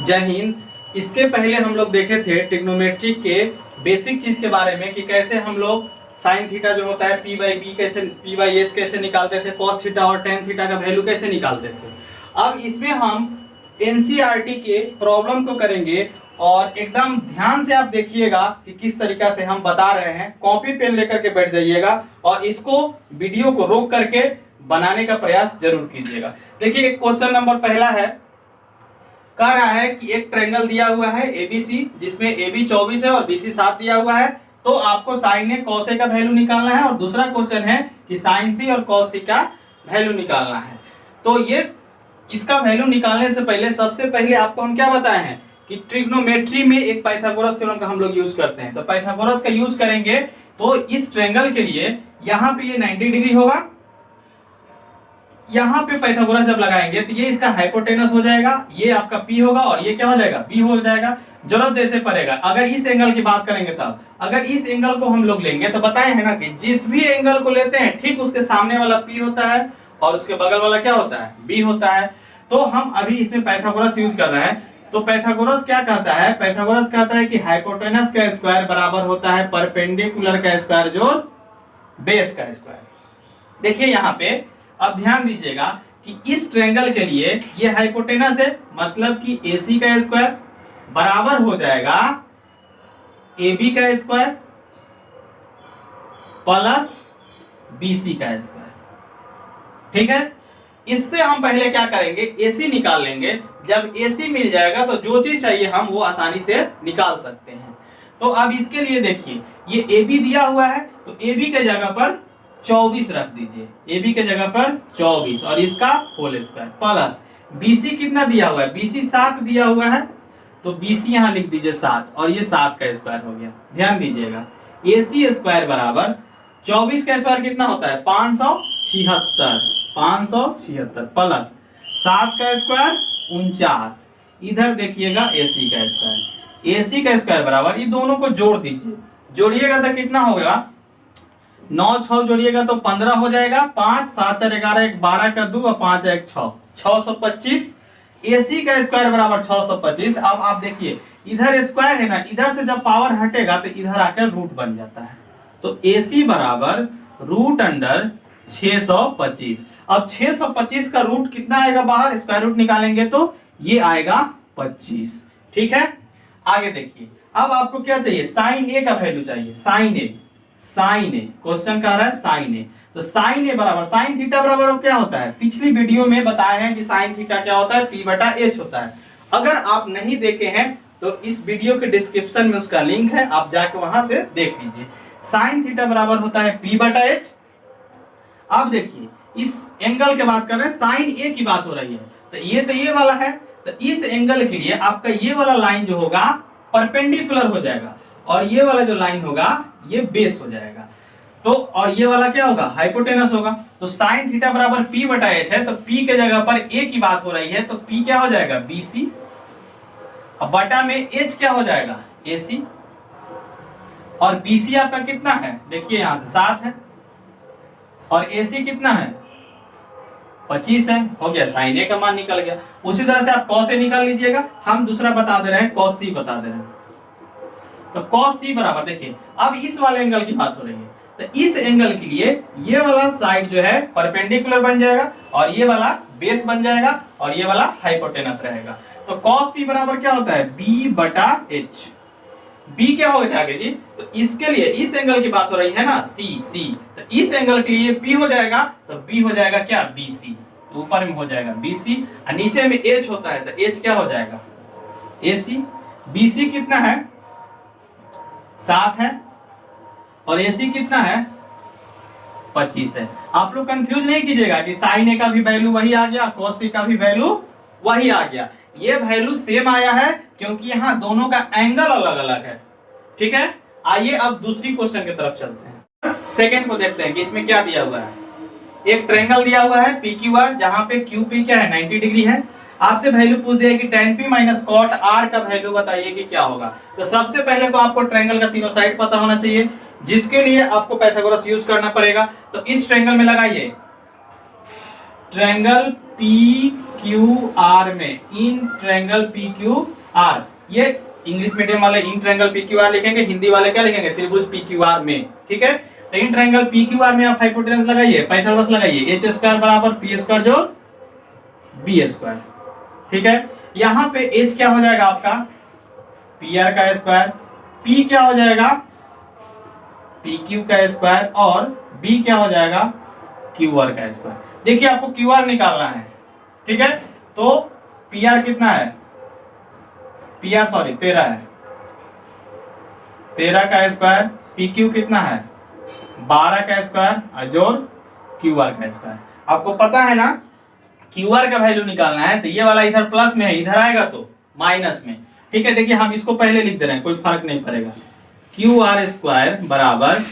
जय हिंद। इसके पहले हम लोग देखे थे ट्रिग्नोमेट्री के बेसिक चीज के बारे में कि कैसे हम लोग साइन थीटा जो होता है पी बाई बी कैसे पी बाई एच कैसे निकालते थे, कॉस थीटा और टेन थीटा का वैल्यू कैसे निकालते थे। अब इसमें हम एनसीईआरटी के प्रॉब्लम को करेंगे और एकदम ध्यान से आप देखिएगा कि किस तरीका से हम बता रहे हैं। कॉपी पेन लेकर के बैठ जाइएगा और इसको वीडियो को रोक करके बनाने का प्रयास जरूर कीजिएगा। देखिए क्वेश्चन नंबर पहला है, कह रहा है कि एक ट्रायंगल दिया हुआ है एबीसी जिसमें AB 24 है और BC 7 दिया हुआ है। तो आपको साइन ए कॉस ए का वैल्यू निकालना है और दूसरा क्वेश्चन है कि साइन सी और कॉस सी का वैल्यू निकालना है। तो ये इसका वैल्यू निकालने से पहले सबसे पहले आपको हम क्या बताए हैं कि ट्रिग्नोमेट्री में एक पाइथागोरस थ्योरम का हम लोग यूज करते हैं। तो पाइथागोरस का यूज करेंगे तो इस ट्रायंगल के लिए यहाँ पे ये 90 डिग्री होगा। यहाँ पे पाइथागोरस जब लगाएंगे तो ये इसका हाइपोटेनस हो जाएगा, ये आपका P होगा और ये क्या हो जाएगा B हो जाएगा। जरूरत जैसे पड़ेगा अगर इस एंगल की बात करेंगे तब, अगर इस एंगल को हम लोग लेंगे तो बताए है ना कि जिस भी एंगल को लेते हैं ठीक उसके सामने वाला P होता है और उसके बगल वाला क्या होता है B होता है। तो हम अभी इसमें पाइथागोरस यूज कर रहे हैं। तो पाइथागोरस क्या कहता है, पाइथागोरस कहता है कि हाइपोटेनस का स्क्वायर बराबर होता है परपेंडिकुलर का स्क्वायर जोड़ बेस का स्क्वायर। देखिए यहाँ पे अब ध्यान दीजिएगा कि इस ट्रायंगल के लिए ये हाइपोटेनस है, मतलब कि AC का स्क्वायर बराबर हो जाएगा AB का स्क्वायर प्लस BC का स्क्वायर। ठीक है, इससे हम पहले क्या करेंगे AC निकाल लेंगे। जब AC मिल जाएगा तो जो चीज चाहिए हम वो आसानी से निकाल सकते हैं। तो अब इसके लिए देखिए ये AB दिया हुआ है तो AB के जगह पर 24 रख दीजिए, AB के जगह पर 24 और इसका होल स्क्वायर प्लस BC कितना दिया हुआ है, BC 7 दिया हुआ है तो BC यहाँ लिख दीजिए 7 और ये 7 का स्क्वायर हो गया। ध्यान दीजिएगा AC स्क्वायर बराबर 24 का स्क्वायर कितना होता है 576 प्लस 7 का स्क्वायर 49। इधर देखिएगा AC का स्क्वायर, AC का स्क्वायर बराबर ये दोनों को जोड़ दीजिए, जोड़िएगा तो कितना होगा 9 6 जोड़िएगा तो 15 हो जाएगा, 5 7 4 11 1 12 का 2 और 5 1 6 625। AC का स्क्वायर बराबर 625। अब आप देखिए इधर स्क्वायर है ना, इधर से जब पावर हटेगा तो इधर आकर रूट बन जाता है। तो AC बराबर रूट अंडर 625। अब 625 का रूट कितना आएगा बाहर, स्क्वायर रूट निकालेंगे तो ये आएगा 25। ठीक है, आगे देखिए अब आपको क्या चाहिए, साइन ए का वैल्यू चाहिए। साइन ए क्वेश्चन कह रहा है साइन ए। तो साइन ए बराबर साइन थीटा बराबर क्या होता है, पिछली वीडियो में बताए हैं कि साइन थीटा क्या होता है P/H होता है। अगर आप नहीं देखे हैं तो इस वीडियो के डिस्क्रिप्शन में उसका लिंक है, आप जाके वहां से देख लीजिए। साइन थीटा बराबर होता है P/H। अब देखिए इस एंगल की बात कर रहे हैं, साइन ए की बात हो रही है तो ये वाला है। तो इस एंगल के लिए आपका ये वाला लाइन जो होगा परपेंडिकुलर हो जाएगा और ये वाला जो लाइन होगा ये बेस हो जाएगा। तो और ये वाला क्या होगा हाइपोटेनस होगा। तो साइन थीटा बराबर P/H है तो P के जगह पर A की बात हो रही है तो P क्या हो जाएगा BC और बटा में H क्या हो जाएगा AC और BC आपका कितना है, देखिए यहां से 7 है और AC कितना है 25 है। हो गया, साइन ए का मान निकल गया। उसी तरह से आप कॉस ए निकाल लीजिएगा। हम दूसरा बता दे रहे हैं, कॉस सी बता दे रहे हैं। तो कॉस सी बराबर देखिए अब इस वाले एंगल की बात हो रही है तो इस एंगल के लिए ये वाला साइड जो है परपेंडिकुलर बन जाएगा और ये वाला बेस बन जाएगा और ये वाला हाइपोटेनस रहेगा। तो कॉस सी बराबर क्या होता है B/H। B क्या हो जाएगा जी, तो इसके लिए इस एंगल की बात हो रही है ना C, तो इस एंगल के लिए P हो जाएगा तो B हो जाएगा क्या BC। तो ऊपर में हो जाएगा BC और नीचे में H होता है तो H क्या हो जाएगा AC। BC कितना है 7 है और AC कितना है 25 है। आप लोग कंफ्यूज नहीं कीजिएगा कि साइन ए का भी वैल्यू वही आ गया, कॉस सी का भी वैल्यू वही आ गया। ये वैल्यू सेम आया है क्योंकि यहाँ दोनों का एंगल अलग अलग है। ठीक है, आइए अब दूसरी क्वेश्चन की तरफ चलते हैं। सेकंड को देखते हैं कि इसमें क्या दिया हुआ है। एक ट्रायंगल दिया हुआ है PQR जहां पे QP क्या है 90 डिग्री है। आपसे वैल्यू पूछ दिया कि tan P - cot R का वैल्यू बताइए कि क्या होगा। तो सबसे पहले तो आपको ट्रायंगल का तीनों साइड पता होना चाहिए, जिसके लिए आपको पाइथागोरस यूज करना पड़ेगा। तो इस ट्रायंगल में लगाइए ट्रायंगल पी क्यू आर में, in triangle P Q R, ये इंग्लिश मीडियम वाले in triangle P Q R लिखेंगे, हिंदी वाले क्या लिखेंगे, त्रिभुज पी क्यू आर में। ठीक है, तो in triangle P Q R में आप हाइपोटेनस लगाइए, पाइथागोरस लगाइए, एच स्क्वायर बराबर पी स्क्वायर जो बी स्क्वायर। ठीक है, यहां पे एच क्या हो जाएगा आपका पी आर का स्क्वायर, पी क्या हो जाएगा पी क्यू का स्क्वायर, और बी क्या हो जाएगा क्यू आर का स्क्वायर। देखिए आपको क्यू आर निकालना है। ठीक है, तो पी आर कितना है, पी आर सॉरी 13 है, 13 का स्क्वायर, पी क्यू कितना है 12 का स्क्वायर, और जोड़ क्यू आर का स्क्वायर। आपको पता है ना क्यू आर का वैल्यू निकालना है, तो ये वाला इधर प्लस में है, इधर आएगा तो माइनस में। ठीक है, देखिए हम इसको पहले लिख दे रहे हैं, कोई फर्क नहीं पड़ेगा। क्यू आर स्क्वायर बराबर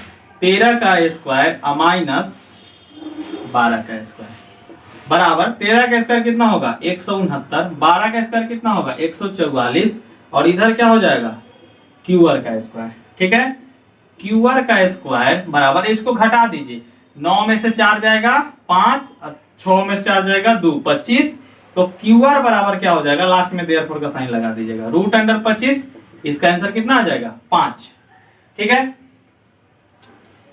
13 का स्क्वायर माइनस 12 का स्क्वायर बराबर 13 का स्क्वायर कितना होगा 169, 12 का स्क्वायर कितना होगा 144, और इधर क्या हो जाएगा क्यू आर का स्क्वायर। ठीक है, क्यू आर का स्क्वायर बराबर, इसको घटा दीजिए, 9 में से 4 जाएगा 5, 6 में से 4 जाएगा 2, 25, तो क्यू आर बराबर क्या हो जाएगा, लास्ट में देयरफॉर का साइन लगा दीजिएगा, रूट अंडर 25, इसका आंसर कितना आ जाएगा 5। ठीक है,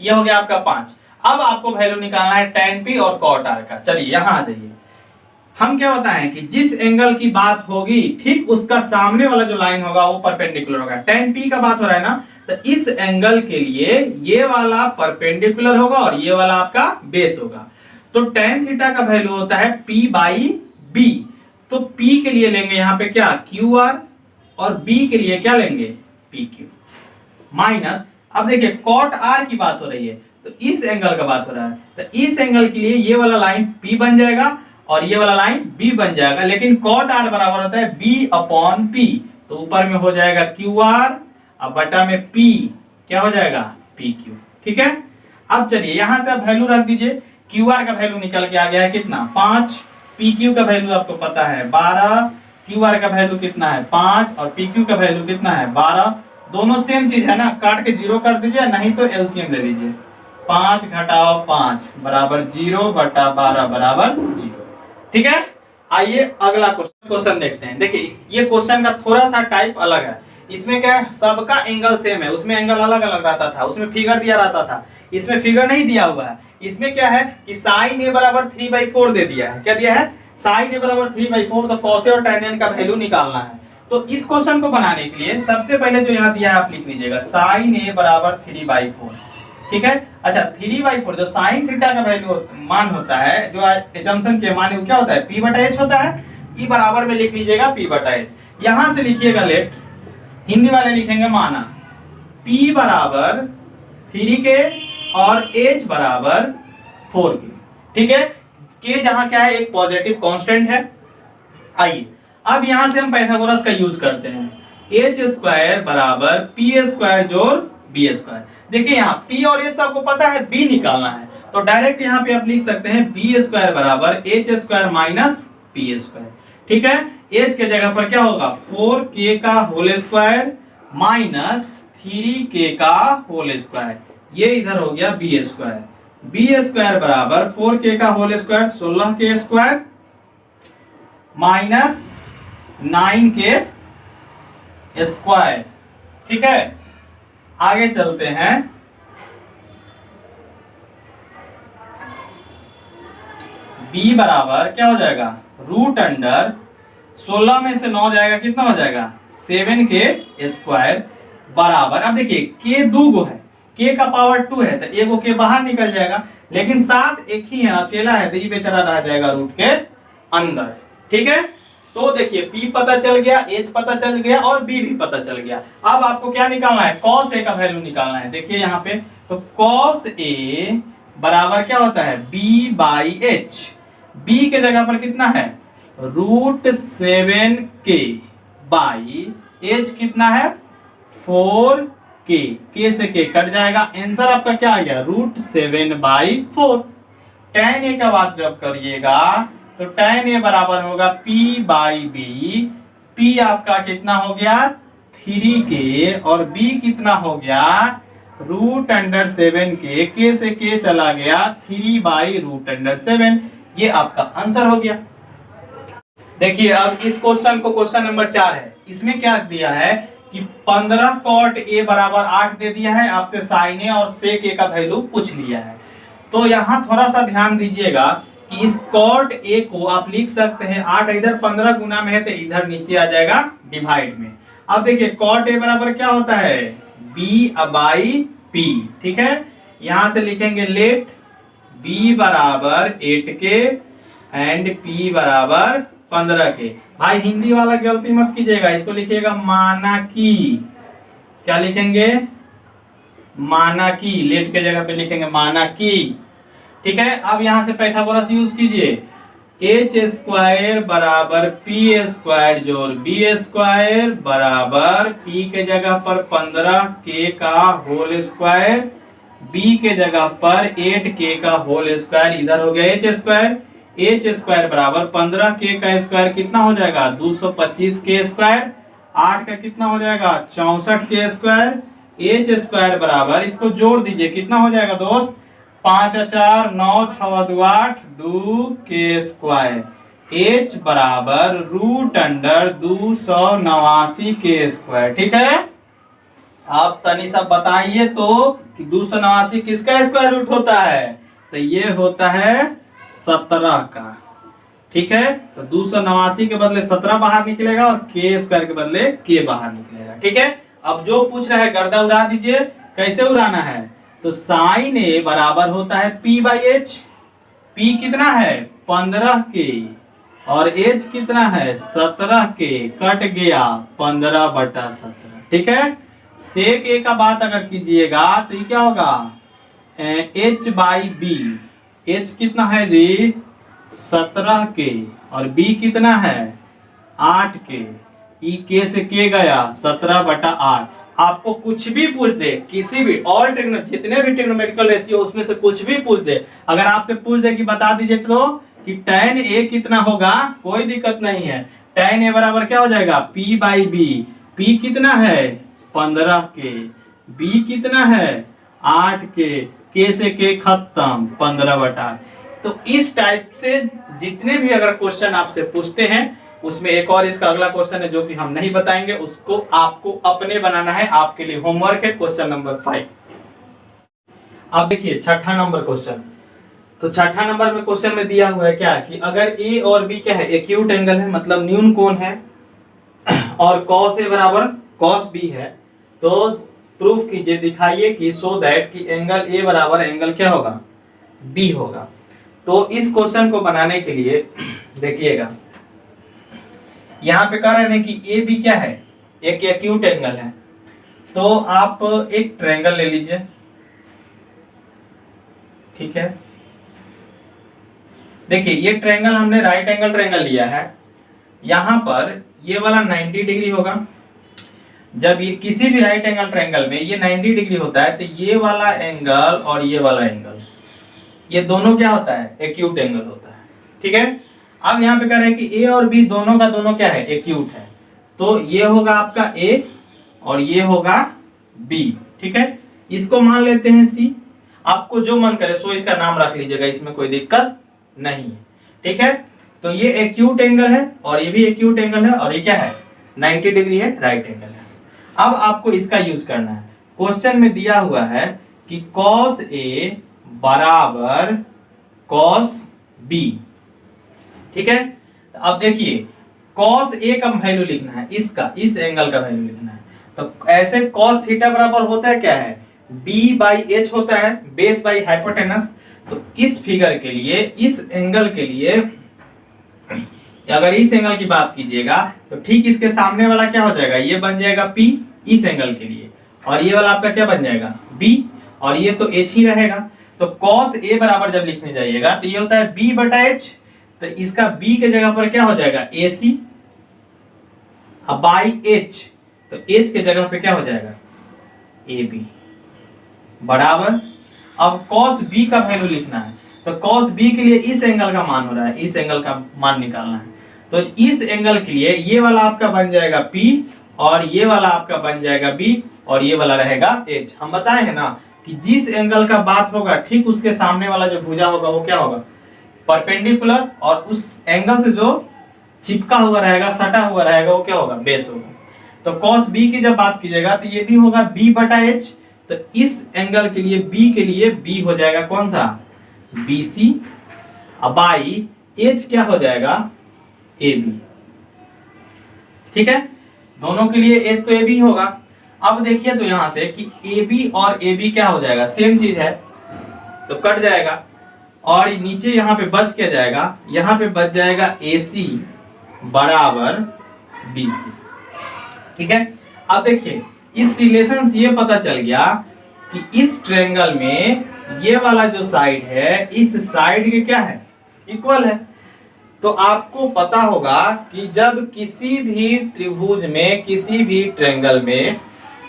ये हो गया आपका 5। अब आपको वैल्यू निकालना है tan p और cot r का। चलिए यहां आ जाइए, हम क्या बताएं कि जिस एंगल की बात होगी ठीक उसका सामने वाला जो लाइन होगा वो परपेंडिकुलर होगा। tan p का बात हो रहा है ना, तो इस एंगल के लिए ये वाला परपेंडिकुलर होगा और ये वाला आपका बेस होगा। तो tan थीटा का वैल्यू होता है p बाई b, तो p के लिए लेंगे यहाँ पे क्या क्यू आर, और b के लिए क्या लेंगे पी क्यू, माइनस, अब देखिए कॉट आर की बात हो रही है तो इस एंगल का बात हो रहा है, तो इस एंगल के लिए ये वाला लाइन P बन जाएगा और ये वाला लाइन B बन जाएगा, लेकिन कॉट आर बराबर होता है B अपॉन P, तो ऊपर में हो जाएगा QR और बटा में P क्या हो जाएगा PQ। ठीक है, अब चलिए यहां से आप वैल्यू रख दीजिए, QR का वैल्यू निकल के आ गया है कितना 5, PQ का वैल्यू आपको पता है 12, QR का वैल्यू कितना है 5 और PQ का वैल्यू कितना है 12, दोनों सेम चीज है ना, काट के 0 कर दीजिए, नहीं तो एलसीएम ले लीजिए, 5 घटाओ 5 बराबर 0 बटा 12 बराबर 0। ठीक है, आइए अगला क्वेश्चन देखते हैं। देखिए ये क्वेश्चन का थोड़ा सा टाइप अलग है, इसमें क्या है सबका एंगल सेम है, उसमें एंगल अलग अलग रहता था, उसमें फिगर दिया रहता था, इसमें फिगर नहीं दिया हुआ है। इसमें क्या है कि साइन ए बराबर 3/4 दे दिया है, क्या दिया है साइन ए बराबर 3/4, तो कॉस और tan n का वैल्यू निकालना है। तो इस क्वेश्चन को बनाने के लिए सबसे पहले जो यहाँ दिया है आप लिख लीजिएगा साइन ए बराबर 3/4। ठीक है, अच्छा 3/4 जो साइन थीटा का वैल्यू मान होता है, जो एजम्पशन के मान क्या होता है p/h होता है, ई बराबर में लिख लीजिएगा p/h। यहां से लिखिएगा लेफ्ट, हिंदी वाले लिखेंगे माना p बराबर 3k और h बराबर 4k। ठीक है, k जहां क्या है एक पॉजिटिव कांस्टेंट है। आइए अब यहां से हम पाइथागोरस का यूज करते हैं, h स्क्वायर बराबर p स्क्वायर जोड़ b स्क्वायर। देखिए यहाँ p और h तो आपको पता है b निकालना है, तो डायरेक्ट यहाँ पे आप लिख सकते हैं b स्क्वायर बराबर h square minus p square. ठीक है, h के जगह पर क्या होगा 4k का होल स्क्वायर माइनस 3k का होल स्क्वायर, ये इधर हो गया b स्क्वायर, b स्क्वायर बराबर 4k का whole square 16k square minus 9k square. ठीक है, आगे चलते हैं, b बराबर क्या हो जाएगा रूट अंडर 16 में से 9 जाएगा कितना हो जाएगा 7k स्क्वायर बराबर, अब देखिए k दो गो है, k का पावर 2 है तो एक k बाहर निकल जाएगा, लेकिन साथ एक ही है अकेला है तो ये बेचारा रह जाएगा रूट के अंदर। ठीक है, तो देखिए p पता चल गया, h पता चल गया और b भी पता चल गया। अब आपको क्या निकालना है cos a का वैल्यू निकालना है। देखिए यहाँ पे तो cos a बराबर क्या होता है b बाई h, b के जगह पर कितना है रूट 7k बाई h कितना है 4k, k से k कट जाएगा, आंसर आपका क्या आ गया रूट 7/4। tan a का बात जब करिएगा तो tan a बराबर होगा p बाई b, p आपका कितना हो गया 3k और b कितना हो गया रूट अंडर 7k, k से k चला गया 3/√7। ये आपका आंसर हो गया। देखिए अब इस क्वेश्चन को, क्वेश्चन नंबर 4 है, इसमें क्या दिया है कि 15 कॉट ए बराबर 8 दे दिया है, आपसे साइन ए और सेक ए का वैल्यू पूछ लिया है। तो यहाँ थोड़ा सा ध्यान दीजिएगा कि इस कॉट ए को आप लिख सकते हैं 8 इधर 15 गुना में है तो इधर नीचे आ जाएगा डिवाइड में। अब देखिए कॉट ए बराबर क्या होता है, बी बाई पी, ठीक है। यहां से लिखेंगे लेट बी बराबर 8 के एंड पी बराबर 15 के। भाई हिंदी वाला गलती मत कीजिएगा, इसको लिखिएगा माना की, क्या लिखेंगे, माना की, लेट के जगह पे लिखेंगे माना की, ठीक है। अब यहां से पाइथागोरस यूज कीजिए, एच स्क्वायर बराबर पी स्क्वायर जोड़ बी स्क्वायर बराबर पी के जगह पर 15 के का होल स्क्वायर, बी के जगह पर 8 के का होल स्क्वायर, इधर हो गया एच स्क्वायर, एच स्क्वायर बराबर 15 के का स्क्वायर कितना हो जाएगा 225 के स्क्वायर, 8 का कितना हो जाएगा 64 के स्क्वायर, एच स्क्वायर बराबर इसको जोड़ दीजिए कितना हो जाएगा दोस्त 5 4 9 6 2 8 2 के स्क्वायर, एच बराबर रूट अंडर 289 के स्क्वायर, ठीक है। आप तनी सा बताइए तो कि 289 किसका स्क्वायर रूट होता है, तो ये होता है 17 का, ठीक है। तो 289 के बदले 17 बाहर निकलेगा और के स्क्वायर के बदले के बाहर निकलेगा, ठीक है। अब जो पूछ रहा है गर्दा उड़ा दीजिए, कैसे उड़ाना है, तो साइन ए बराबर होता है पी बाई एच, पी कितना है 15 के और एच कितना है 17 के, कट गया 15/17, ठीक है। सेक ए का बात अगर कीजिएगा तो ये क्या होगा एच बाई बी, एच कितना है जी 17 के और बी कितना है 8 के, ई के से के गया 17/8। आपको कुछ भी पूछ दे, किसी भी ऑल जितने भी ट्रिग्नोमेट्रिकल रेशियो उसमें से कुछ भी पूछ दे, अगर आपसे पूछ दे कि बता दीजिए तो कि tan ए कितना होगा, कोई दिक्कत नहीं है। tan ए बराबर क्या हो जाएगा p बाई बी, p कितना है 15 के, b कितना है 8 के से के खत्म 15/8। तो इस टाइप से जितने भी अगर क्वेश्चन आपसे पूछते हैं, उसमें एक और इसका अगला क्वेश्चन है जो कि हम नहीं बताएंगे, उसको आपको अपने बनाना है, आपके लिए होमवर्क है, क्वेश्चन नंबर 5। अब देखिए छठा नंबर क्वेश्चन, तो छठा नंबर में क्वेश्चन में दिया हुआ है क्या कि अगर ए और बी क्या है एक्यूट एंगल है, मतलब न्यून कोण है, और cos ए बराबर cos बी है, तो प्रूफ कीजिए, दिखाइए कि सो दैट कि एंगल ए बराबर एंगल क्या होगा बी होगा। तो इस क्वेश्चन को बनाने के लिए देखिएगा, यहाँ पे कह रहे हैं कि ए बी क्या है एक एक्यूट एंगल है, तो आप एक ट्रायंगल ले लीजिए, ठीक है। देखिए ये ट्रायंगल हमने राइट एंगल ट्रायंगल लिया है, यहाँ पर ये वाला 90 डिग्री होगा। जब ये किसी भी राइट एंगल ट्रायंगल में ये 90 डिग्री होता है, तो ये वाला एंगल और ये वाला एंगल, ये दोनों क्या होता है एक्यूट एंगल होता है, ठीक है। अब यहाँ पे कह रहे हैं कि ए और बी दोनों का दोनों क्या है एक्यूट है, तो ये होगा आपका ए और ये होगा बी, ठीक है। इसको मान लेते हैं सी, आपको जो मन करे सो इसका नाम रख लीजिएगा, इसमें कोई दिक्कत नहीं है, ठीक है। तो ये एक्यूट एंगल है और ये भी एक्यूट एंगल है और ये क्या है 90 डिग्री है, राइट एंगल है। अब आपको इसका यूज करना है, क्वेश्चन में दिया हुआ है कि cos ए बराबर cos बी, ठीक है। तो अब देखिए cos ए का वैल्यू लिखना है, इसका इस एंगल का वैल्यू लिखना है, तो ऐसे cos थीटा बराबर होता है क्या है b बाई एच होता है, बेस बाई हाइपोटेनस। तो इस फिगर के लिए, इस एंगल के लिए अगर इस एंगल की बात कीजिएगा तो ठीक इसके सामने वाला क्या हो जाएगा, ये बन जाएगा p इस एंगल के लिए, और ये वाला आपका क्या बन जाएगा b, और ये तो h ही रहेगा। तो cos a बराबर जब लिखने जाइएगा तो ये होता है b/h, तो इसका b के जगह पर क्या हो जाएगा ac बाई h, तो h के जगह पे क्या हो जाएगा ab बराबर। अब cos b का वैल्यू लिखना है, तो cos b के लिए इस एंगल का मान हो रहा है, इस एंगल का मान निकालना है, तो इस एंगल के लिए ये वाला आपका बन जाएगा p और ये वाला आपका बन जाएगा b और ये वाला रहेगा h। हम बताए हैं ना कि जिस एंगल का बात होगा ठीक उसके सामने वाला जो भुजा होगा वो क्या होगा परपेंडिकुलर, और उस एंगल से जो चिपका हुआ रहेगा, सटा हुआ रहेगा, वो क्या होगा, बेस होगा। तो cos b की जब बात कीजिएगा तो ये भी होगा b बटा h, तो इस एंगल के लिए b के लिए b हो जाएगा कौन सा, BC, अब बाई h क्या हो जाएगा, AB। ठीक है, दोनों के लिए h तो AB होगा। अब देखिए तो यहां से कि AB और AB क्या हो जाएगा, सेम चीज है, तो कट जाएगा, और नीचे यहाँ पे बच क्या जाएगा, यहाँ पे बच जाएगा AC बराबर BC। ठीक है, अब देखिए इस रिलेशन से ये पता चल गया कि इस ट्रायंगल में ये वाला जो साइड है इस साइड के क्या है, इक्वल है। तो आपको पता होगा कि जब किसी भी त्रिभुज में, किसी भी ट्रायंगल में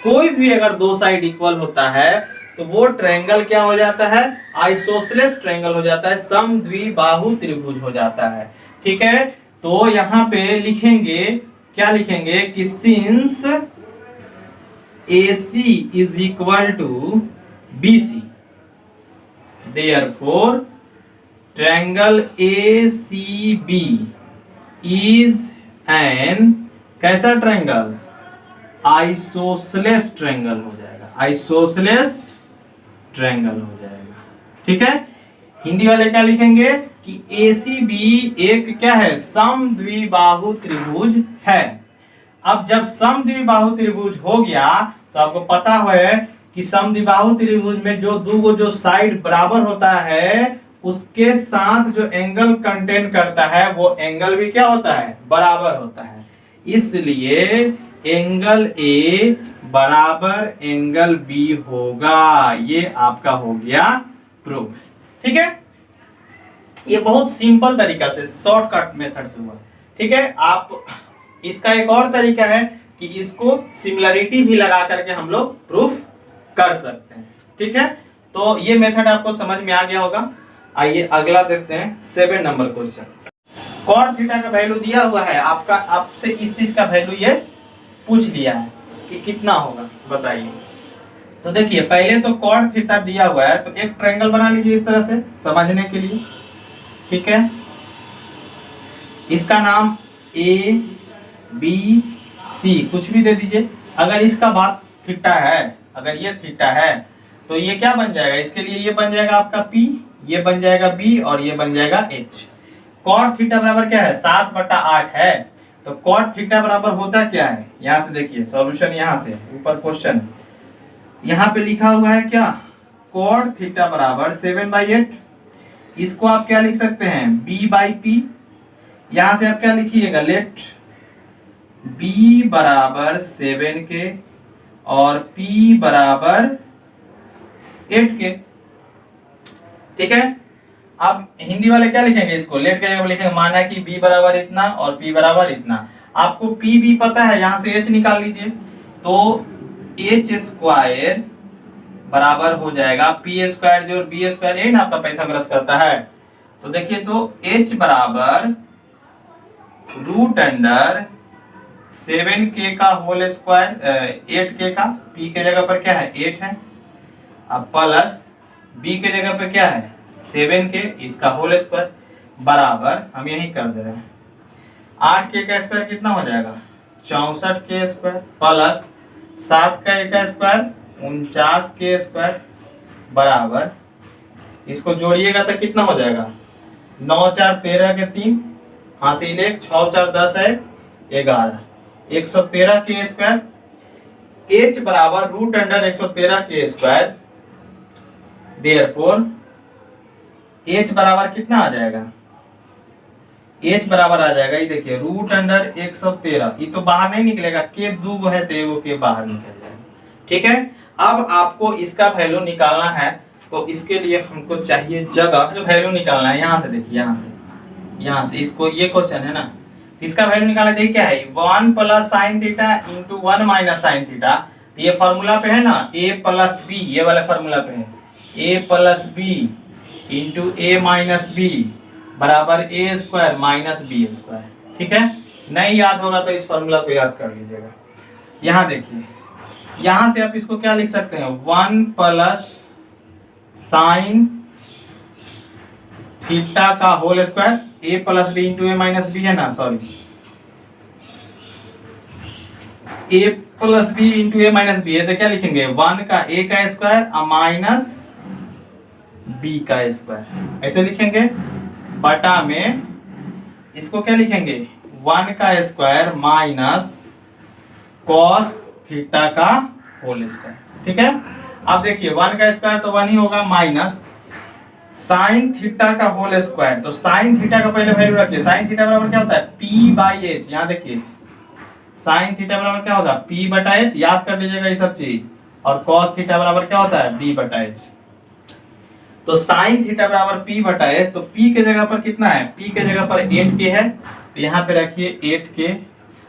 कोई भी अगर दो साइड इक्वल होता है तो वो ट्रायंगल क्या हो जाता है, आइसोसेलेस ट्रायंगल हो जाता है, समद्विबाहु त्रिभुज हो जाता है। ठीक है, तो यहाँ पे लिखेंगे, क्या लिखेंगे कि since AC is equal to BC, therefore triangle ACB is an कैसा ट्रायंगल, आइसोसेलेस ट्रायंगल हो जाएगा, आइसोसेलेस ट्रायंगल हो जाएगा। ठीक है, हिंदी वाले क्या लिखेंगे कि ACB एक क्या है, समद्विबाहु त्रिभुज है। अब जब समद्विबाहु त्रिभुज हो गया तो आपको पता है कि समद्विबाहु त्रिभुज में जो दो जो साइड बराबर होता है उसके साथ जो एंगल कंटेन करता है वो एंगल भी क्या होता है, बराबर होता है। इसलिए एंगल A बराबर एंगल B होगा। ये आपका हो गया प्रूफ। ठीक है, ये बहुत सिंपल तरीका से, शॉर्टकट मेथड से हुआ। ठीक है, आप इसका एक और तरीका है कि इसको सिमिलरिटी भी लगा करके हम लोग प्रूफ कर सकते हैं। ठीक है, तो ये मेथड आपको समझ में आ गया होगा। आइए अगला देखते हैं, 7 नंबर क्वेश्चन। कॉट थीटा का वैल्यू दिया हुआ है आपका, आपसे इस चीज का वैल्यू ये पूछ लिया है कि कितना होगा, बताइए। तो देखिए पहले तो कॉट थीटा दिया हुआ है, तो एक ट्रायंगल बना लीजिए इस तरह से समझने के लिए। ठीक है, इसका नाम ABC कुछ भी दे दीजिए। अगर इसका बात थीटा है, अगर ये थीटा है तो ये क्या बन जाएगा, इसके लिए ये बन जाएगा आपका P, ये बन जाएगा B और ये बन जाएगा H। कॉट थीटा बराबर क्या है, 7/8 है। तो कॉट थीटा बराबर होता क्या है, यहाँ से देखिए सॉल्यूशन, यहाँ से ऊपर क्वेश्चन यहाँ पे लिखा हुआ है क्या, कॉट थीटा बराबर 7/8। इसको आप क्या लिख सकते हैं, B/P। यहां से आप क्या लिखिएगा, लेट B बराबर 7 के और P बराबर 8 के। ठीक है, अब हिंदी वाले क्या लिखेंगे, इसको लेट के लिखेंगे, माना कि B बराबर इतना और P बराबर इतना। आपको P भी पता है, यहां से H निकाल लीजिए, तो H स्क्वायर बराबर हो जाएगा P स्क्वायर जो B स्क्वायर, यही ना आपका पाइथागोरस करता है। तो देखिए तो H बराबर √7k का होल स्क्वायर, 8k का, P के जगह पर क्या है 8 है, अब प्लस B के जगह पर क्या है 7k, इसका होल स्क्वायर बराबर, हम यही कर दे रहे हैं, 8k का स्क्वायर कितना हो जाएगा 64k स्क्वायर, प्लस 7k का स्क्वायर 49k स्क्वायर बराबर, इसको जोड़िएगा तो कितना हो जाएगा 9 4 13 के 3, हासिल 1 6 4 10 है 11, 113k स्क्वायर। H बराबर √113k स्क्वायर, देयरफॉर H बराबर कितना आ जाएगा, H बराबर आ जाएगा, ये देखिए √113, ये तो बाहर नहीं निकलेगा, के दो है तो एगो के बाहर निकल जाएगा। ठीक है, अब आपको इसका वैल्यू निकालना है, तो इसके लिए हमको चाहिए जगह, जो वैल्यू निकालना है यहाँ से देखिए, यहाँ से इसको, ये क्वेश्चन है ना, इसका वैल्यू निकालना देखिए क्या है 1 + sin थीटा × 1 - sin थीटा। तो ये फार्मूला पे है ना a + b, ये वाला फार्मूला पे है a + b × a - b बराबर a² - b²। ठीक है, नहीं याद होगा तो इस फार्मूला को याद कर लीजिएगा। यहाँ देखिए, यहाँ से आप इसको क्या लिख सकते हैं 1 + sin थीटा का होल स्क्वायर, ए प्लस बी इंटू ए माइनस बी है ना, सॉरी, ए प्लस बी इंटू ए माइनस बी है तो क्या लिखेंगे 1 का ए का स्क्वायर माइनस बी का स्क्वायर, ऐसे लिखेंगे। बटा में इसको क्या लिखेंगे 1 का स्क्वायर माइनस कॉस थीटा का होल स्क्वायर, ठीक है। अब देखिए 1 का स्क्वायर तो 1 ही होगा, माइनस साइन थीटा का होल स्क्वायर, तो साइन थीटा का पहले वैल्यू रखिए। साइन थीटा बराबर क्या होता है पी बाई एच, यहाँ देखिए साइन थीटा बराबर क्या होगा पी बटा एच, याद कर लीजिएगा ये सब चीज। और कॉस थीटा बराबर क्या होता है बी बटा एच। तो साइन थीटा बराबर पी बटा एच, तो पी के जगह पर कितना है, पी के जगह पर 8k है, तो यहाँ पे रखिए 8k।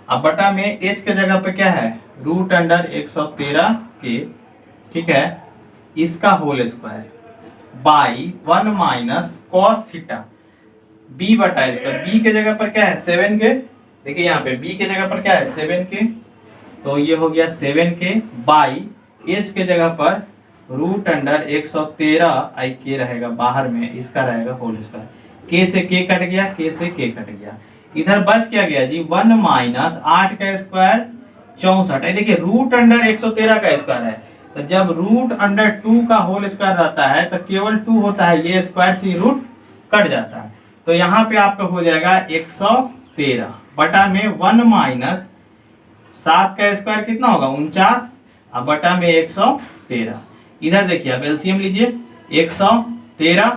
अब बटा में एच के जगह पे क्या है रूट अंडर 113k, ठीक है, इसका whole square by 1 minus cos theta B बटा एच, तो बी के जगह पर क्या है 7k, देखिए यहाँ पे b के जगह पर क्या है 7k, तो ये हो गया 7k बाई h के जगह पर रूट अंडर 113 आई के रहेगा बाहर में, इसका रहेगा होल स्क्वायर। k से k कट गया, k से k कट गया, इधर बच क्या गया जी 1 माइनस 8 का स्क्वायर 64। देखिए रूट अंडर 113 का स्क्वायर है, तो जब रूट अंडर 2 का होल स्क्वायर रहता है तो केवल 2 होता है, ये स्क्वायर से रूट कट जाता है। तो यहाँ पे आपका हो जाएगा 113 बटा में 1 माइनस 7 का स्क्वायर कितना होगा 49, अब बटा में 113। इधर देखिए अब एलसीएम लीजिए 113,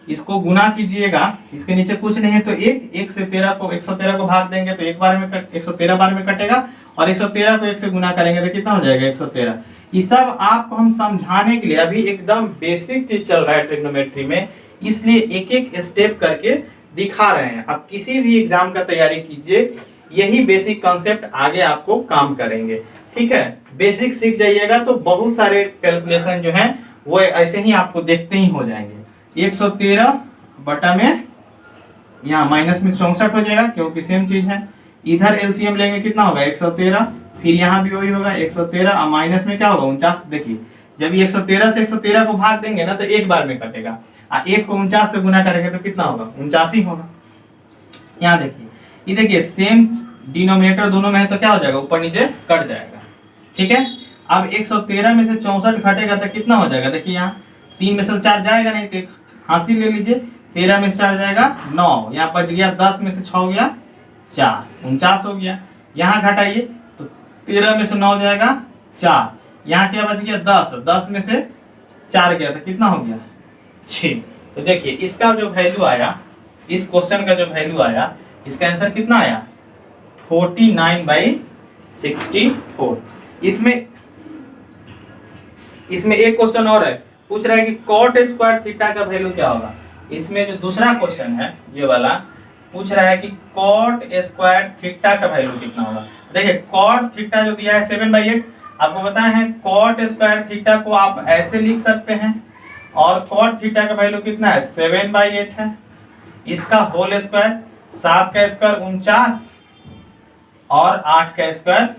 इसको गुना कीजिएगा, इसके नीचे कुछ नहीं है तो एक से 113 को भाग देंगे तो एक बार में 113 बार में कटेगा, और 113 को 1 से गुना करेंगे तो कितना हो जाएगा 113। ये सब आपको हम समझाने के लिए, अभी एकदम बेसिक चीज चल रहा है ट्रिग्नोमेट्री में, इसलिए एक एक स्टेप करके दिखा रहे हैं। आप किसी भी एग्जाम का तैयारी कीजिए, यही बेसिक कॉन्सेप्ट आगे आपको काम करेंगे, ठीक है। बेसिक सीख जाइएगा तो बहुत सारे कैलकुलेशन जो हैं वो ऐसे ही आपको देखते ही हो जाएंगे। 113 बटा में यहाँ माइनस में 64 हो जाएगा क्योंकि सेम चीज है। इधर एलसीएम लेंगे कितना होगा 113, फिर यहाँ भी वही होगा 113 और माइनस में क्या होगा 49। देखिए जब ये 113 से 113 को भाग देंगे ना तो एक बार में कटेगा, और 1 को 49 से गुना करेंगे तो कितना होगा 49 ही होगा। यहाँ देखिए ये देखिए सेम डिनोमिनेटर दोनों में है तो क्या हो जाएगा ऊपर नीचे कट जाएगा, ठीक है। अब 113 में से 64 घटेगा तो कितना हो जाएगा, देखिए यहाँ 3 में से 4 जाएगा नहीं तो हासिल ले लीजिए, 13 में से 4 जाएगा 9, यहाँ बच गया 10 में से 6 गया 4, 49 हो गया। यहाँ घटाइए तो 13 में से 9 जाएगा 4, यहाँ क्या बच गया 10 में से 4 गया तो कितना हो गया 6। तो देखिए इसका जो वैल्यू आया, इस क्वेश्चन का जो वैल्यू आया, इसका आंसर कितना आया 49/64। इसमें एक क्वेश्चन और है, पूछ रहा है कि कॉट स्क्वायर थीटा का वैल्यू क्या होगा। इसमें जो दूसरा क्वेश्चन है ये वाला पूछ रहा है कि कॉट स्क्वायर थीटा का वैल्यू कितना होगा। देखिए कॉट थीटा जो दिया है 7/8, आपको पता है कॉट स्क्वायर थीटा को आप ऐसे लिख सकते हैं, और कॉट थीटा का वैल्यू कितना है 7/8 है। इसका होल स्क्वायर 7 का स्क्वायर 49 और 8 का स्क्वायर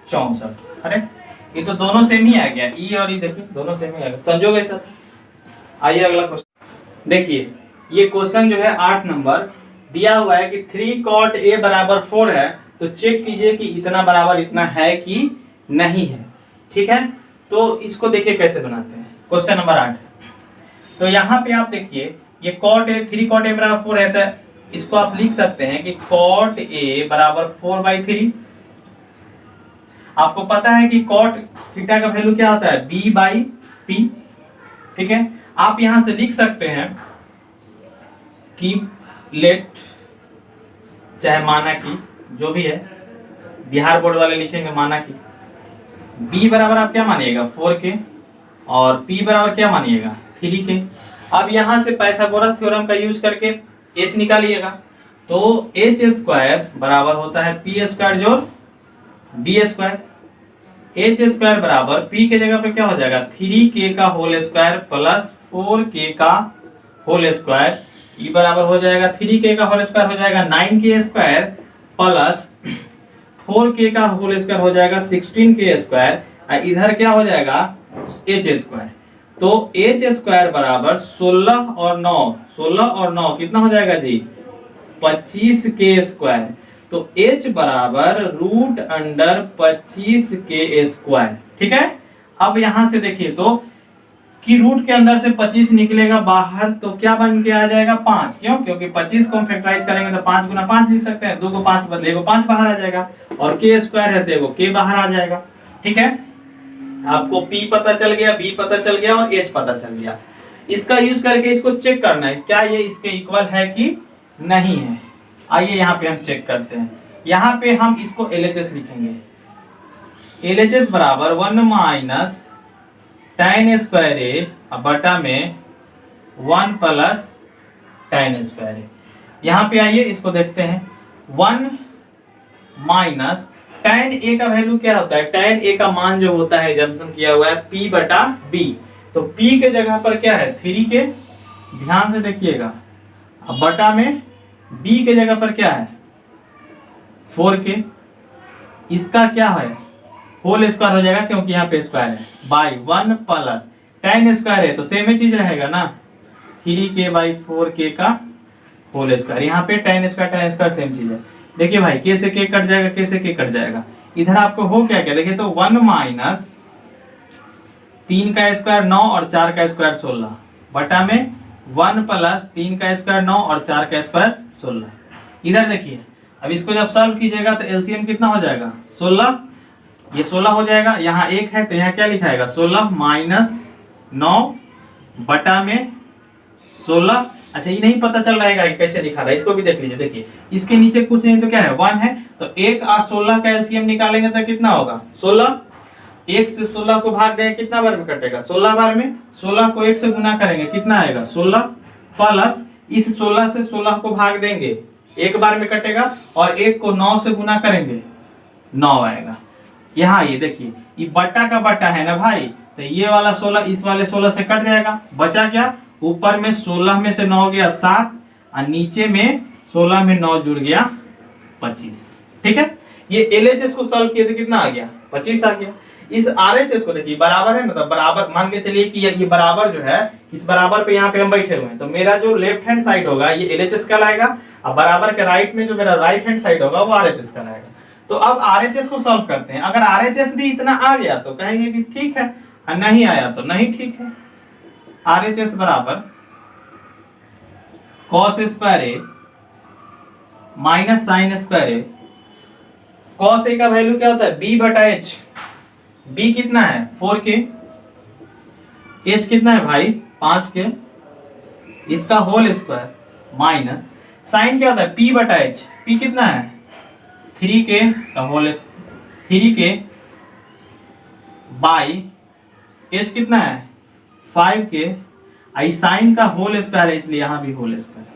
64। अरे ये तो दोनों सेम ही आ गया, ई और ई देखिए दोनों सेम ही आ गया, संजोग ऐसा। आइए अगला क्वेश्चन देखिए, ये क्वेश्चन जो है 8 नंबर दिया हुआ है कि 3 cot a बराबर 4 है, तो चेक कीजिए कि इतना बराबर इतना है कि नहीं है, ठीक है। तो इसको देखिए कैसे बनाते हैं, क्वेश्चन नंबर 8। तो यहाँ पे आप देखिए ये cot a 3 cot a बराबर 4 है, तो इसको आप लिख सकते हैं कि cot a बराबर 4/3। आपको पता है कि cot थीटा का वैल्यू क्या होता है b/p, ठीक है। आप यहां से लिख सकते हैं कि लेट, चाहे माना कि जो भी है, बिहार बोर्ड वाले लिखेंगे माना कि b बराबर आप क्या मानिएगा 4k और p बराबर क्या मानिएगा 3k। अब यहां से पाइथागोरस थ्योरम का यूज करके h निकालिएगा, तो h स्क्वायर बराबर होता है p स्क्वायर जोड़ b स्क्वायर। h स्क्वायर बराबर p के जगह पे क्या हो जाएगा 3k का होल स्क्वायर प्लस 4k का होल स्क्वायर, ई बराबर हो जाएगा 3k का होल स्क्वायर हो जाएगा 9k स्क्वायर प्लस 4k का होल स्क्वायर हो जाएगा 16k स्क्वायर, इधर क्या हो जाएगा h स्क्वायर। तो एच स्क्वायर बराबर 16 और 9, 16 और 9 कितना हो जाएगा जी 25 के स्क्वायर। तो h बराबर रूट अंडर 25 के स्क्वायर। ठीक है, अब यहां से देखिए तो कि रूट के अंदर से 25 निकलेगा बाहर तो क्या बन के आ जाएगा 5। क्यों? क्योंकि 25 को हम फैक्टराइज करेंगे तो 5 गुना 5 लिख सकते हैं, 2 को 5 बदले 5 बाहर आ जाएगा और के स्क्वायर रहते वो के बाहर आ जाएगा। ठीक है, आपको P पता चल गया, B पता चल गया और H पता चल गया। इसका यूज करके इसको चेक करना है क्या ये इसके इक्वल है कि नहीं है। आइए यहाँ पे हम चेक करते हैं। यहाँ पे हम इसको LHS लिखेंगे, LHS बराबर 1 माइनस tan स्क्वायर ए बटा में 1 प्लस tan स्क्वायर ए। यहाँ पे आइए इसको देखते हैं, 1 माइनस tan ए का वैल्यू क्या होता है, tan ए का मान जो होता है जंक्शन किया हुआ है P बटा B। तो P के जगह पर क्या है 3 के, ध्यान से देखिएगा, अब बटा में B के जगह पर क्या है 4 के। इसका क्या है होल स्क्वायर हो जाएगा क्योंकि यहाँ पे स्क्वायर है, बाई 1 प्लस tan स्क्वायर है तो सेम ही चीज रहेगा ना, 3k बाई 4k का होल स्क्वायर। यहाँ पे tan स्क्वायर सेम चीज है। देखिए भाई k से k कट जाएगा, k से k कट जाएगा। इधर आपको हो क्या क्या देखिए तो 1 माइनस 3 का स्क्वायर 9 और 4 का स्क्वायर 16 बटा में 1 प्लस 3 का स्क्वायर 9 और 4 का स्क्वायर 16। इधर देखिए अब इसको जब सॉल्व कीजिएगा तो एलसीएम कितना हो जाएगा 16, ये 16 हो जाएगा। यहाँ 1 है तो यहाँ क्या लिखाएगा 16 माइनस 9 बटा में 16। अच्छा ये नहीं पता चल रहेगा कैसे लिखा रहा है, इसको भी देख लीजिए। देखिए इसके नीचे कुछ नहीं तो क्या है 1 है, तो 1 और 16 का एलसीएम निकालेंगे तो कितना होगा 16। 1 से 16 को भाग देंगे कितना बार में कटेगा 16 बार में, 16 को 1 से गुना करेंगे कितना आएगा 16 प्लस इस 16 से 16 को भाग देंगे एक बार में कटेगा और 1 को 9 से गुना करेंगे 9 आएगा। यहाँ ये देखिए ये बटा का बटा है ना भाई, तो ये वाला 16 इस वाले 16 से कट जाएगा, बचा क्या ऊपर में 16 में से 9 गया 7 और नीचे में 16 में 9 जुड़ गया 25। ठीक है, ये LHS को सॉल्व किए तो कितना आ गया 25 आ गया। इस RHS को देखिए बराबर है ना, तो बराबर मान के चलिए कि ये बराबर जो है इस बराबर पे यहाँ पे हम बैठे हुए हैं, तो मेरा जो लेफ्ट हैंड साइड होगा ये LHS कहलाएगा और बराबर के राइट में जो मेरा राइट हैंड साइड होगा वो RHS कहलाएगा। तो अब RHS को सॉल्व करते हैं। अगर RHS भी इतना आ गया तो कहेंगे कि ठीक है, और नहीं आया तो नहीं ठीक है। RHS बराबर cos स्क्वायर ए माइनस साइन स्क्वायर ए। cos ए का वैल्यू क्या होता है b बटा h, b कितना है 4k, h कितना है भाई 5k, इसका होल स्क्वायर माइनस साइन क्या होता है p बटा h, p कितना है 3k का होल 3k बाई h कितना है 5k, आई साइन का होल स्क्वायर है इसलिए यहाँ भी होल स्क्वायर।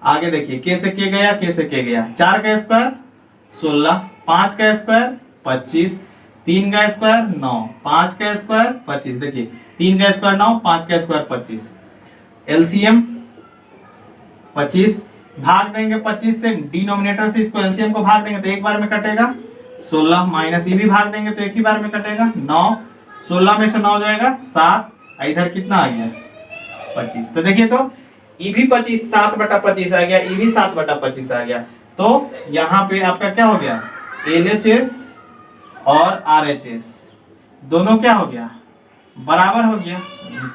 आगे देखिए k से k गया, k से k गया, 4 का स्क्वायर 16, 5 का स्क्वायर 25, 3 का स्क्वायर 9, 5 का स्क्वायर 25। देखिए 3 का स्क्वायर 9, 5 का स्क्वायर 25, एलसीएम 25 भाग देंगे 25 से, डिनोमिनेटर से इसको एलसीएम को भाग देंगे तो एक बार में कटेगा 16 माइनस ये भी भाग देंगे तो एक ही बार में कटेगा 9, 16 में से 9 जाएगा 7, इधर कितना आ गया 25। तो देखिए तो ये भी 25 7 बटा 25 आ गया, ये भी 7 बटा 25 आ गया। तो यहाँ पे आपका क्या हो गया LHS और RHS दोनों क्या हो गया बराबर हो गया,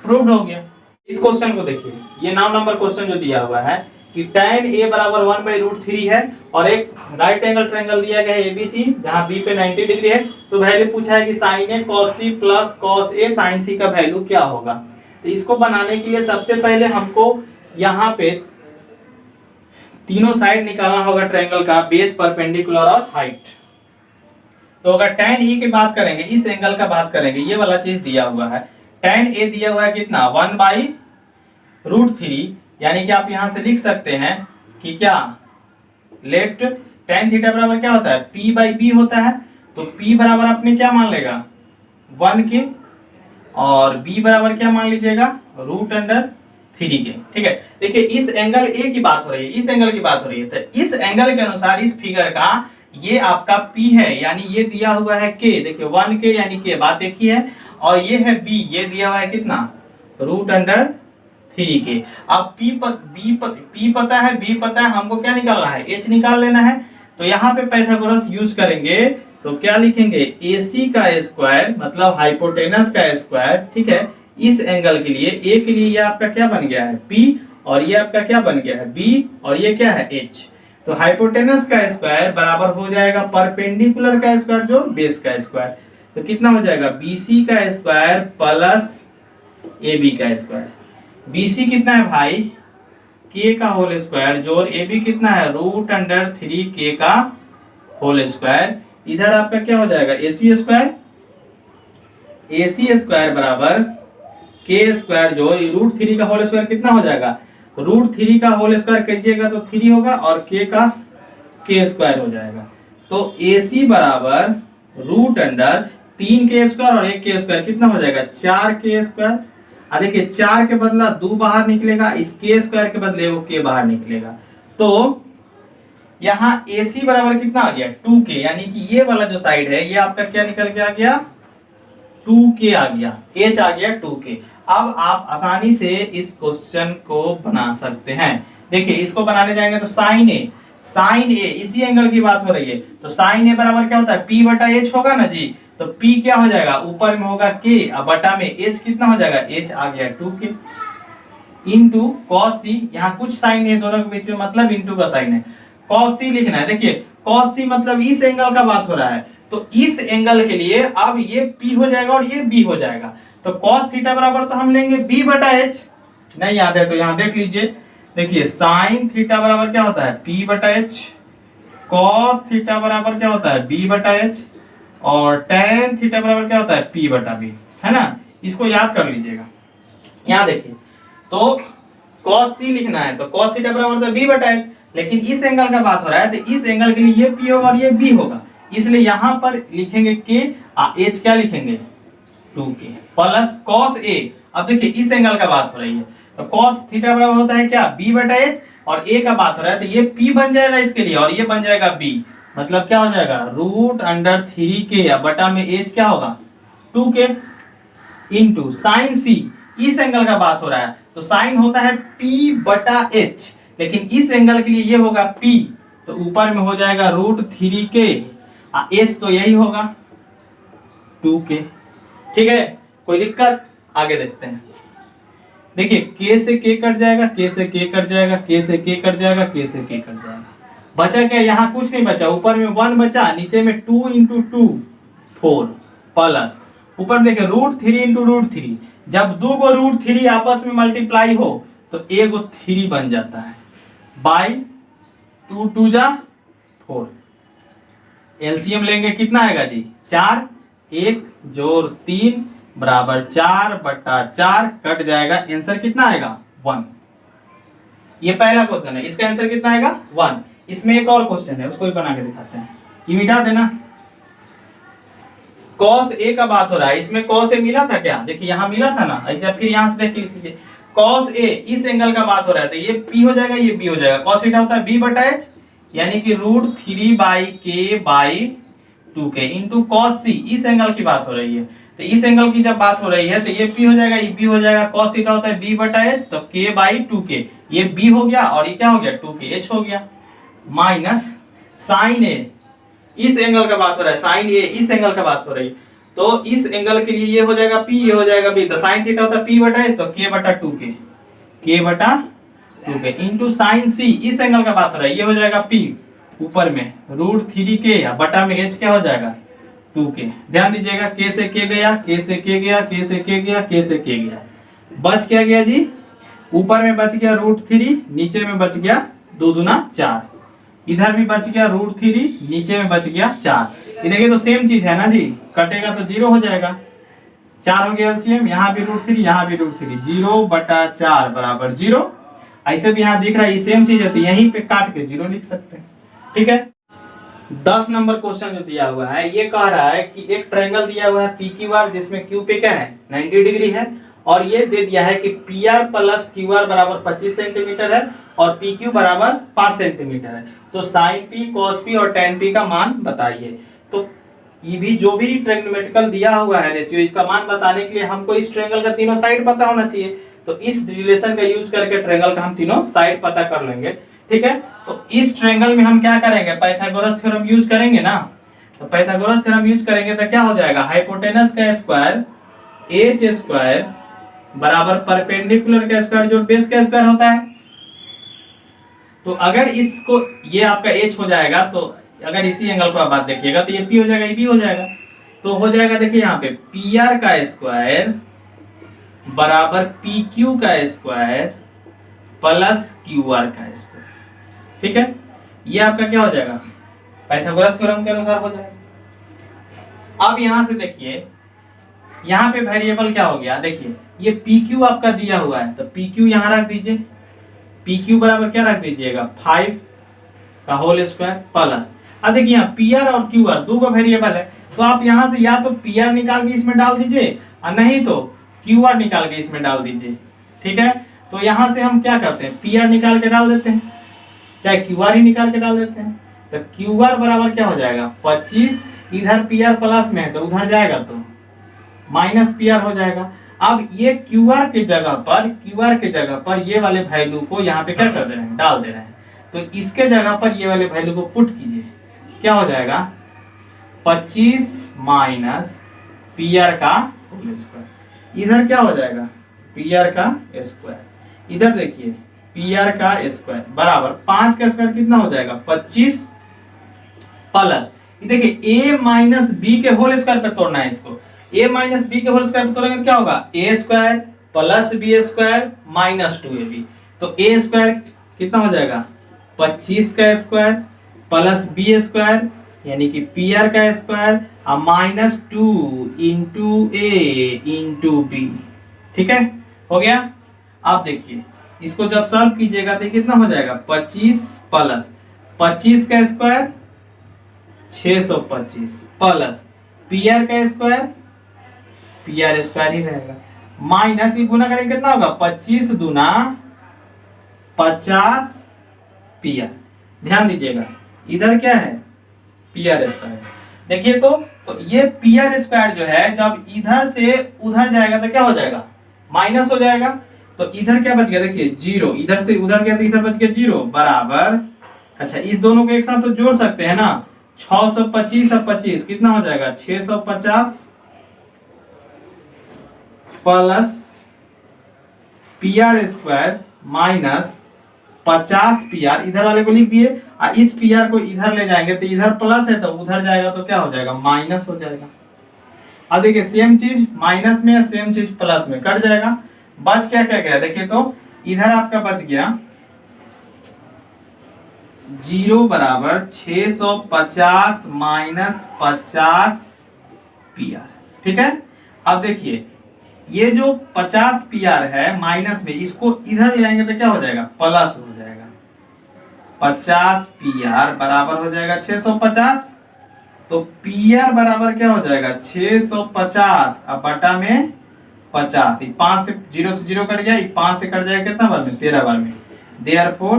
प्रूव्ड हो गया। इस क्वेश्चन को देखिए, ये 9 नंबर क्वेश्चन जो दिया हुआ है कि tan a बराबर 1/√3 है और एक राइट एंगल ट्रायंगल दिया गया है ABC जहां B पे 90 डिग्री है। तो वैल्यू पूछा है कि sin a cos c plus cos a sin c का वैल्यू क्या होगा। तो इसको बनाने के लिए सबसे पहले हमको यहाँ पे तीनों साइड निकालना होगा ट्रायंगल का, बेस, परपेंडिकुलर और हाइट। तो अगर tan e की बात करेंगे, इस एंगल का बात करेंगे, ये वाला चीज दिया हुआ है, tan a दिया हुआ है कितना 1/√3, यानी कि आप यहां से लिख सकते हैं कि क्या लेफ्ट tan थीटा बराबर क्या होता है p/b होता है। तो p बराबर आपने क्या मान लेगा 1 के और b बराबर क्या मान लीजिएगा √3 के। ठीक है, देखिए इस एंगल a की बात हो रही है, इस एंगल की बात हो रही है, तो इस एंगल के अनुसार इस फिगर का ये आपका p है, यानी ये दिया हुआ है k, देखिए 1k यानी k बात एक ही है, और ये है b, ये दिया हुआ है कितना √3k। अब P पता है, B पता है, हमको क्या निकालना है, H निकाल लेना है। तो यहाँ पे पाइथागोरस यूज करेंगे तो क्या लिखेंगे, AC का स्क्वायर मतलब हाइपोटेनस का स्क्वायर, ठीक है, इस एंगल के लिए A के लिए ये आपका क्या बन गया है P, और ये आपका क्या बन गया है B, और ये क्या है H। तो हाइपोटेनस का स्क्वायर बराबर हो जाएगा परपेंडिकुलर का स्क्वायर जो बेस का स्क्वायर। तो कितना हो जाएगा, BC का स्क्वायर प्लस AB का स्क्वायर। BC कितना है भाई, K का होल स्क्वायर, जोड़ AB कितना है, √3k का होल स्क्वायर। इधर आपका क्या हो जाएगा, AC स्क्वायर, AC स्क्वायर बराबर K स्क्वायर जो √3 का होल स्क्वायर कितना हो जाएगा, √3 का होल स्क्वायर करिएगा तो 3 होगा, और K का K स्क्वायर हो जाएगा। तो AC बराबर √3k स्क्वायर और 1k स्क्वायर कितना हो जाएगा, 4k स्क्वायर। देखिए 4 के बदला 2 बाहर निकलेगा, इस k स्क्वायर के बदले वो k बाहर निकलेगा। तो यहाँ AC बराबर कितना आ गया, 2k, यानी कि ये वाला जो साइड है ये आपका क्या निकल के आ गया, 2k आ गया, H आ गया 2k। अब आप आसानी से इस क्वेश्चन को बना सकते हैं। देखिए इसको बनाने जाएंगे तो साइन ए, इसी एंगल की बात हो रही है, तो साइन ए बराबर क्या होता है, P बटा H होगा ना जी। तो P क्या हो जाएगा, ऊपर में होगा K, अब बटा में H कितना हो जाएगा, H आ गया 2k इंटू कॉस सी, यहाँ कुछ साइन है दोनों के बीच में, मतलब इंटू का साइन है, कॉस सी लिखना है। देखिए कॉस सी मतलब इस एंगल का बात हो रहा है, तो इस एंगल के लिए अब ये P हो जाएगा और ये B हो जाएगा। तो कॉस थीटा बराबर तो हम लेंगे B बटा H, नहीं याद है तो यहाँ देख लीजिए। देखिए साइन थीटा बराबर क्या होता है, P बटा H, कॉस थीटा बराबर क्या होता है, B बटा H, और टेन थीटा बराबर क्या होता है, P बटा B, है ना। इसको याद कर लीजिएगा। यहाँ देखिए तो कॉस सी लिखना है तो कॉस थीटा बराबर होता है B बटा H, लेकिन इस एंगल का बात हो रहा है तो इस एंगल के लिए ये P होगा और ये B होगा, इसलिए यहाँ पर लिखेंगे K, H क्या लिखेंगे 2k प्लस कॉस A। अब देखिए इस एंगल का बात हो रही है तो कॉस थीटा बराबर होता है क्या, B बटा H, और A का बात हो रहा है तो ये P बन जाएगा इसके लिए, और ये बन जाएगा B, मतलब क्या हो जाएगा √3k, या बटा में H क्या होगा 2k इंटू साइन C। इस एंगल का बात हो रहा है तो साइन होता है P बटा H, लेकिन इस एंगल के लिए ये होगा P, तो ऊपर में हो जाएगा √3k, H तो यही होगा 2k। ठीक है, कोई दिक्कत, आगे देखते हैं। देखिए k से k कट जाएगा, k से k कट जाएगा, k से k कट जाएगा, k से k कट जाएगा, बचा क्या, यहाँ कुछ नहीं बचा, ऊपर में 1 बचा, नीचे में 2 इंटू 2 4 प्लस ऊपर देखिए √3 इंटू √3, जब दो गो √3 आपस में मल्टीप्लाई हो तो एक 3 बन जाता है, बाई 2 2 जा 4, एलसीएम लेंगे कितना आएगा जी 4, 1 जोड़ 3 बराबर 4 बटा 4, कट जाएगा, आंसर कितना आएगा 1। ये पहला क्वेश्चन है, इसका आंसर कितना आएगा 1। इसमें एक और क्वेश्चन है, उसको भी बना के दिखाते हैं, ये मिटा देना। cos a का बात हो रहा है, इसमें cos a मिला था क्या, देखिए यहाँ मिला था ना, ऐसे फिर यहाँ से देख लीजिए cos a इस एंगल का बात हो रहा है तो ये p हो जाएगा, ये b हो जाएगा, cos थीटा होता है b बटा h, यानी कि √3 by k by 2k into cos c, इस एंगल की बात हो रही है तो इस एंगल की जब बात हो रही है तो ये p हो जाएगा, ये b हो जाएगा, cos थीटा होता है b बटा h, तो k बाई 2k, ये b हो गया और ये क्या हो गया 2k h हो गया, माइनस साइन a, इस एंगल का बात हो रहा है, साइन ए इस एंगल का बात हो रही है तो इस एंगल के लिए ये हो जाएगा P, ये हो जाएगा B, तो साइन थीटा होता है P बटा S, तो K बटा 2K, K बटा 2K इंटू साइन C, इस एंगल का बात हो रहा है, ये हो जाएगा P, ऊपर में √3k, या बटा में H क्या हो जाएगा 2K। ध्यान दीजिएगा K से K गया, K से K गया, K से K गया, K से K गया, बच क्या गया जी, ऊपर में बच गया √3, नीचे में बच गया 2 दूना 4, इधर भी बच गया √3, नीचे में बच गया 4। ये देखिए तो सेम चीज है ना जी, कटेगा तो 0 हो जाएगा, 4 हो गया एलसीएम, यहाँ भी √3, यहाँ भी √3, 0 बटा 4 बराबर 0। ऐसे भी यहाँ दिख रहा है ये सेम चीज है तो यहीं पे काट के 0 लिख सकते हैं। ठीक है, 10 नंबर क्वेश्चन जो दिया हुआ है ये कह रहा है कि एक ट्रायंगल दिया हुआ है PQR, जिसमें Q पे क्या है 90 डिग्री है, और ये दे दिया है कि PR प्लस QR बराबर 25 सेंटीमीटर है और PQ बराबर 5 सेंटीमीटर है, तो sin P, cos P और tan P का मान बताइए। तो ये भी जो भी ट्रायंगोमेट्रिकल दिया हुआ है रेशियो, इसका मान बताने के लिए हमको इस ट्रायंगल का तीनों साइड पता होना चाहिए। तो इस रिलेशन का यूज करके ट्रायंगल का हम तीनों साइड पता कर लेंगे। ठीक है, तो इस ट्रायंगल में हम क्या करेंगे, पाइथागोरस थ्योरम यूज करेंगे ना। तो पाइथागोरस थ्योरम यूज करेंगे तो क्या हो जाएगा, हाइपोटेनस का स्क्वायर एच स्क्वायर बराबर परपेंडिकुलर का स्क्वायर जो बेस का स्क्वायर होता है। तो अगर इसको, ये आपका एच हो जाएगा, तो अगर इसी एंगल को आप बात देखिएगा तो ये पी हो जाएगा, ये बी हो जाएगा। तो हो जाएगा देखिए यहाँ पे पी आर का स्क्वायर बराबर पी क्यू का स्क्वायर प्लस क्यू आर का स्क्वायर। ठीक है, ये आपका क्या हो जाएगा, पाइथागोरस थ्योरम के अनुसार हो जाएगा। अब यहां से देखिए, यहाँ पे वेरिएबल क्या हो गया, देखिए ये पी क्यू आपका दिया हुआ है, तो पी क्यू यहाँ रख दीजिए। पी क्यू बराबर क्या रख दीजिएगा, 5 का होल स्क्वायर प्लस, अब देखिए यहाँ पी आर और क्यू आर दो का वेरिएबल है, तो आप यहाँ से या तो पी आर निकाल के इसमें डाल दीजिए और नहीं तो क्यू आर निकाल के इसमें डाल दीजिए। ठीक है, तो यहाँ से हम क्या करते हैं, पी आर निकाल के डाल देते हैं, चाहे क्यू आर ही निकाल के डाल देते हैं। तो क्यू आर बराबर क्या हो जाएगा 25, इधर पी आर प्लस में है तो उधर जाएगा तो माइनस पी आर हो जाएगा। अब ये क्यू आर के जगह पर ये वाले वैल्यू को यहाँ पे क्या कर दे रहे हैं, डाल दे रहे हैं। तो इसके जगह पर ये वाले वैल्यू को पुट कीजिए, क्या हो जाएगा 25 माइनस पी आर का होल स्क्वायर, इधर क्या हो जाएगा पी आर का स्क्वायर, इधर देखिए पी आर का स्क्वायर बराबर 5 का स्क्वायर कितना हो जाएगा 25 प्लस, देखिए ए माइनस बी के होल स्क्वायर पे तोड़ना है इसको, ए माइनस बी के होल स्क्वायर पे तोड़ेंगे तो क्या होगा a square plus b square minus 2ab। तो ए स्क्वायर कितना हो जाएगा 25 का स्क्वायर प्लस बी स्क्वायर यानी कि पी आर का स्क्वायर और माइनस 2 इंटू ए इंटू बी। ठीक है, हो गया। आप देखिए इसको जब सॉल्व कीजिएगा तो कितना हो जाएगा 25 प्लस 25 का स्क्वायर 625 प्लस पी आर का स्क्वायर, पी आर स्क्वायर ही रहेगा, माइनस ही गुना करेंगे कितना होगा 25 दूना 50 पी आर। ध्यान दीजिएगा इधर क्या है पी आर स्क्वायर। देखिए तो ये पी आर स्क्वायर जो है जब इधर से उधर जाएगा तो क्या हो जाएगा माइनस हो जाएगा। तो इधर क्या बच गया, देखिए 0, इधर से उधर गया तो इधर बच गया 0 बराबर, अच्छा इस दोनों को एक साथ तो जोड़ सकते हैं ना, 625 और 25 कितना हो जाएगा 650 plus P R square minus 50 P R, इधर वाले को लिख दिए और इस पी आर को इधर ले जाएंगे तो इधर प्लस है तो उधर जाएगा तो क्या हो जाएगा माइनस हो जाएगा। अब देखिए सेम चीज माइनस में सेम चीज प्लस में कट जाएगा, बच क्या क्या गया देखिए, तो इधर आपका बच गया 0 बराबर 650 माइनस 50 पी आर। ठीक है, अब देखिए ये जो 50 पी आर है माइनस में, इसको इधर ले आएंगे तो क्या हो जाएगा प्लस हो जाएगा, 50 पी आर बराबर हो जाएगा 650, तो पी आर बराबर क्या हो जाएगा 650 अब बटा में 50, 5 से 0 से 0 कट गया, 5 से कट जाएगा कितना बार में 13 बार में, देयरफॉर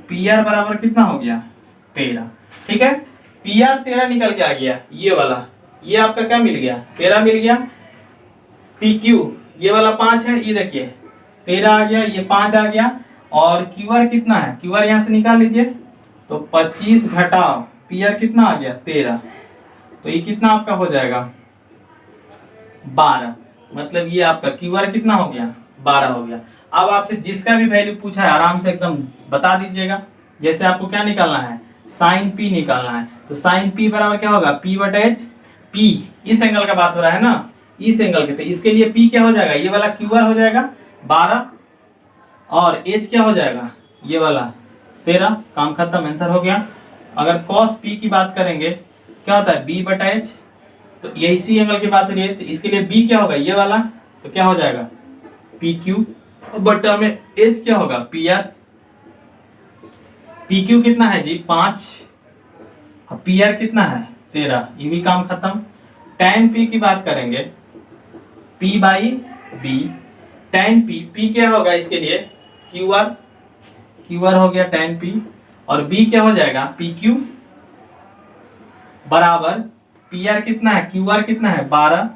पी आर बराबर कितना हो गया 13। ठीक है, पी आर 13 निकल के आ गया, ये वाला ये आपका क्या मिल गया 13 मिल गया। पी क्यू ये वाला 5 है, ये देखिए 13 आ गया, ये 5 आ गया, और क्यू आर कितना है, क्यू आर यहाँ से निकाल लीजिए, तो 25 घटाओ पी आर कितना आ गया 13, तो ये कितना आपका हो जाएगा 12, मतलब ये आपका क्यू आर कितना हो गया 12 हो गया। अब आपसे जिसका भी वैल्यू पूछा है आराम से एकदम बता दीजिएगा। जैसे आपको क्या निकालना है साइन पी निकालना है, तो साइन पी बराबर क्या होगा पी बटा एच, पी इस एंगल का बात हो रहा है ना, इस एंगल के, तो इसके लिए पी क्या हो जाएगा ये वाला क्यू आर हो जाएगा 12 और एच क्या हो जाएगा ये वाला 13, काम खत्म, आंसर हो गया। अगर कॉस पी की बात करेंगे क्या होता है बी बटा एच, तो ये इसी एंगल की बात हो रही है, तो इसके लिए बी क्या होगा ये वाला, तो क्या हो जाएगा पी क्यू बटा में एच क्या होगा पी आर। पी क्यू कितना है जी 5, पी आर कितना है 13, ये भी काम खत्म। tan पी की बात करेंगे P by B, tan P, P क्या होगा इसके लिए क्यू आर हो गया tan P, और B क्या हो जाएगा पी क्यू बराबर पी आर कितना है, क्यू आर कितना है 12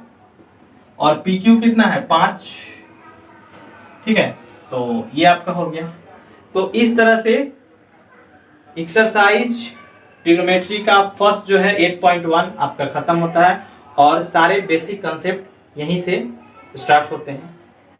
और पी क्यू कितना है 5। ठीक है, तो ये आपका हो गया। तो इस तरह से एक्सरसाइज ट्रिग्नोमेट्री का फर्स्ट जो है 8.1 आपका खत्म होता है और सारे बेसिक कंसेप्ट यहीं से स्टार्ट होते हैं।